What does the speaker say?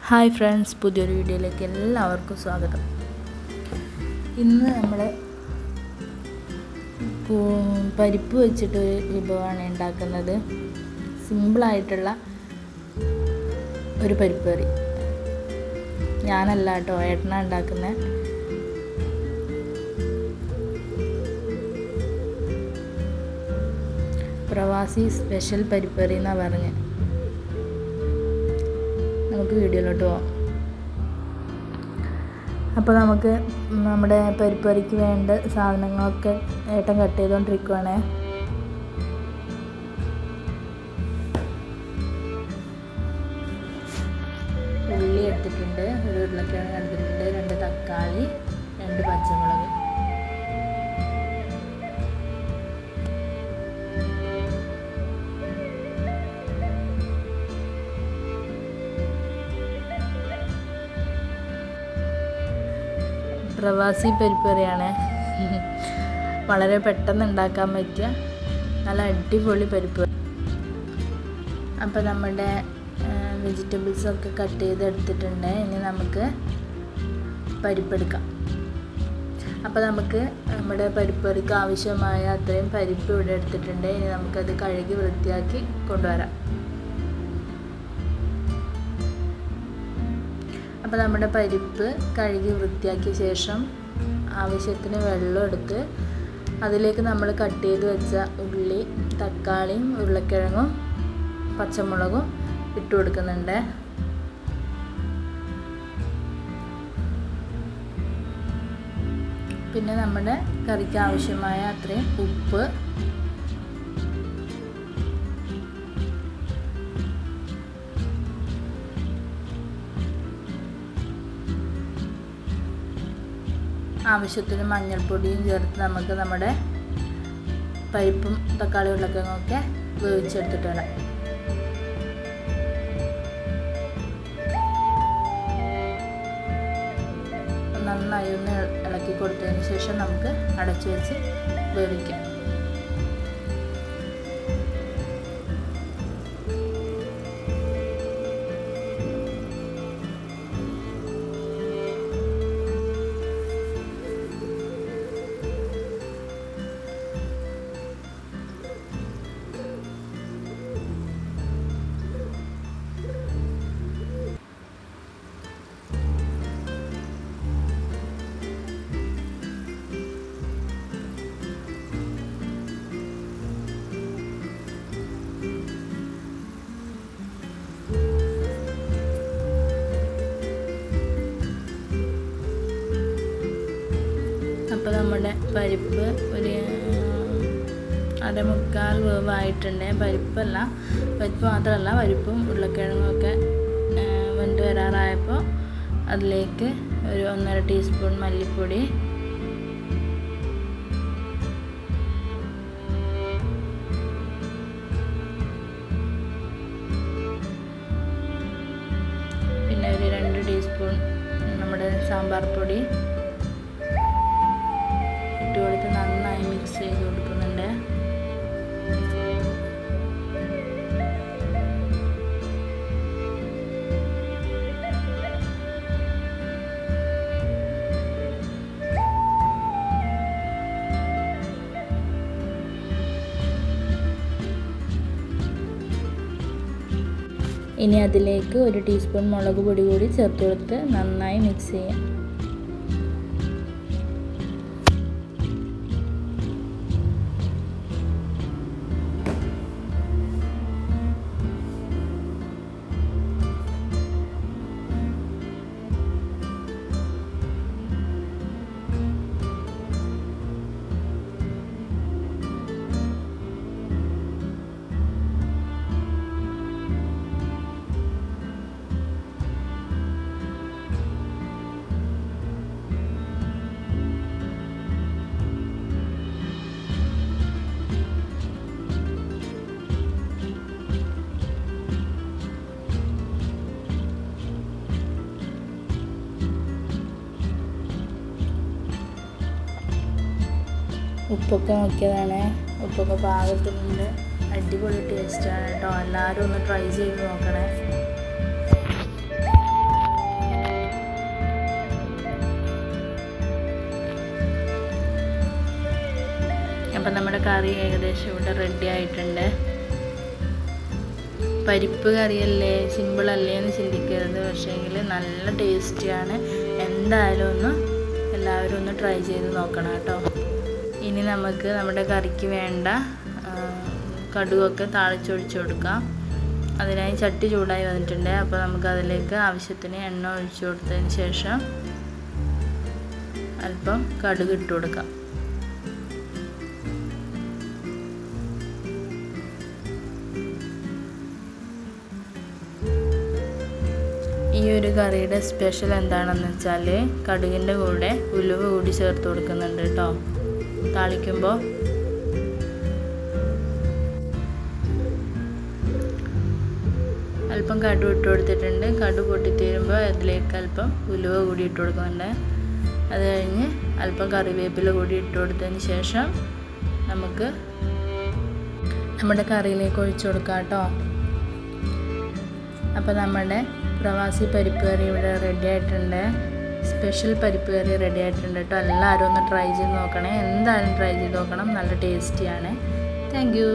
Hi friends, പുതിയൊരു വീഡിയോയിലേക്ക് എല്ലാവർക്കും സ്വാഗതം. ഇന്ന് നമ്മൾ പരിപ്പ് വെച്ചിട്ടൊരു വിഭവമാണ് ഉണ്ടാക്കുന്നത്. സിമ്പിളായിട്ടുള്ള ഒരു പരിപ്പ് കറി. ഞാനല്ല കേട്ടോ, ഏട്ടനാണ് ഉണ്ടാക്കുന്നത്. പ്രവാസി സ്പെഷ്യൽ പരിപ്പ് കറി എന്നാണ് പറഞ്ഞത്. നമുക്ക് വീഡിയോയിലോട്ട് പോകാം. അപ്പോൾ നമുക്ക് നമ്മുടെ പരിപ്പ് കറിക്ക് വേണ്ട സാധനങ്ങളൊക്കെ ഏട്ടൻ കട്ട് ചെയ്തുകൊണ്ടിരിക്കുവാണ്. ഉള്ളി എടുത്തിട്ടുണ്ട്, ഒരു ഉരുളക്കിഴങ്ങ് എടുത്തിട്ടുണ്ട്, 2 തക്കാളി, 2 പച്ചമുളക്. പ്രവാസി പരിപ്പ് കറിയാണ്. വളരെ പെട്ടെന്ന് ഉണ്ടാക്കാൻ പറ്റിയ നല്ല അടിപൊളി പരിപ്പ്. അപ്പോൾ നമ്മുടെ വെജിറ്റബിൾസൊക്കെ കട്ട് ചെയ്തെടുത്തിട്ടുണ്ട്. ഇനി നമുക്ക് പരിപ്പെടുക്കാം. അപ്പോൾ നമുക്ക് നമ്മുടെ പരിപ്പ് കറിക്ക് ആവശ്യമായ അത്രയും പരിപ്പ് ഇവിടെ എടുത്തിട്ടുണ്ട്. ഇനി നമുക്കത് കഴുകി വൃത്തിയാക്കി കൊണ്ടുവരാം. അപ്പോൾ നമ്മുടെ പരിപ്പ് കഴുകി വൃത്തിയാക്കിയ ശേഷം ആവശ്യത്തിന് വെള്ളം എടുത്ത് അതിലേക്ക് നമ്മൾ കട്ട് ചെയ്ത് വെച്ച ഉള്ളി, തക്കാളിയും, ഉരുളക്കിഴങ്ങും, പച്ചമുളകും ഇട്ട് കൊടുക്കുന്നുണ്ട്. പിന്നെ നമ്മുടെ കറിക്ക് ആവശ്യമായ അത്രയും ഉപ്പ്, ആവശ്യത്തിന് മഞ്ഞൾപ്പൊടിയും ചേർത്ത് നമുക്ക് നമ്മുടെ പരിപ്പും തക്കാളി ഉരുളക്കിഴങ്ങൊക്കെ വേവിച്ചെടുത്തിട്ട് വരാം. നന്നായി ഒന്ന് ഇളക്കി കൊടുത്തതിന് ശേഷം നമുക്ക് അടച്ചു വെച്ച് വേവിക്കാം. അപ്പോൾ നമ്മുടെ പരിപ്പ് ഒരു 1/4 വേവായിട്ടുണ്ട്. പരിപ്പ് മാത്രമല്ല, പരിപ്പും ഉരുളക്കിഴങ്ങും ഒക്കെ വെന്ത് വരാറായപ്പോൾ അതിലേക്ക് ഒരു 1.5 ടീസ്പൂൺ മല്ലിപ്പൊടി, പിന്നെ ഒരു 2 ടീസ്പൂൺ നമ്മുടെ സാമ്പാർ പൊടി കൊടുത്ത് നന്നായി മിക്സ് ചെയ്ത് കൊടുക്കുന്നുണ്ട്. ഇനി അതിലേക്ക് 1 ടീസ്പൂൺ മുളക് പൊടി കൂടി ചേർത്ത് കൊടുത്ത് നന്നായി മിക്സ് ചെയ്യാം. ഉപ്പൊക്കെ നോക്കിയതാണ്. ഉപ്പൊക്കെ പാകത്തിനുണ്ട്. അടിപൊളി ടേസ്റ്റാണ് കേട്ടോ. എല്ലാവരും ഒന്ന് ട്രൈ ചെയ്ത് നോക്കണേ. അപ്പം നമ്മുടെ കറി ഏകദേശം ഇവിടെ റെഡി ആയിട്ടുണ്ട്. പരിപ്പ് കറിയല്ലേ, സിമ്പിളല്ലേ എന്ന് ചിന്തിക്കരുത്. പക്ഷേങ്കിൽ നല്ല ടേസ്റ്റിയാണ്. എന്തായാലും എല്ലാവരും ഒന്ന് ട്രൈ ചെയ്ത് നോക്കണം കേട്ടോ. ഇനി നമുക്ക് നമ്മുടെ കറിക്ക് വേണ്ട കടുകൊക്കെ താളിച്ചൊഴിച്ച് കൊടുക്കാം. അതിനായി ചട്ടി ചൂടായി വന്നിട്ടുണ്ട്. അപ്പോൾ നമുക്ക് അതിലേക്ക് ആവശ്യത്തിന് എണ്ണ ഒഴിച്ചു കൊടുത്തതിന് ശേഷം അല്പം കടുക് ഇട്ട് കൊടുക്കാം. ഈ ഒരു കറിയുടെ സ്പെഷ്യൽ എന്താണെന്ന് വെച്ചാൽ കടുകിൻ്റെ കൂടെ ഉലുവ കൂടി ചേർത്ത് കൊടുക്കുന്നുണ്ട് കേട്ടോ. താളിക്കുമ്പോൾ അല്പം കടുക് ഇട്ട് കൊടുത്തിട്ടുണ്ട്. കടുക് പൊട്ടിത്തീരുമ്പോൾ അതിലേക്ക് അല്പം ഉലുവ കൂടി ഇട്ട് കൊടുക്കുന്നുണ്ട്. അത് കഴിഞ്ഞ് അല്പം കറിവേപ്പില കൂടി ഇട്ട് കൊടുത്തതിന് ശേഷം നമുക്ക് നമ്മുടെ കറിയിലേക്ക് ഒഴിച്ചു കൊടുക്കാം കേട്ടോ. അപ്പോൾ നമ്മുടെ പ്രവാസി പരിപ്പ് കറി ഇവിടെ റെഡി ആയിട്ടുണ്ട്. സ്പെഷ്യൽ പരിപ്പ് കറി റെഡി ആയിട്ടുണ്ട് കേട്ടോ. എല്ലാവരും ഒന്ന് ട്രൈ ചെയ്ത് നോക്കണേ. എന്തായാലും ട്രൈ ചെയ്ത് നോക്കണം. നല്ല ടേസ്റ്റിയാണ്. Thank you.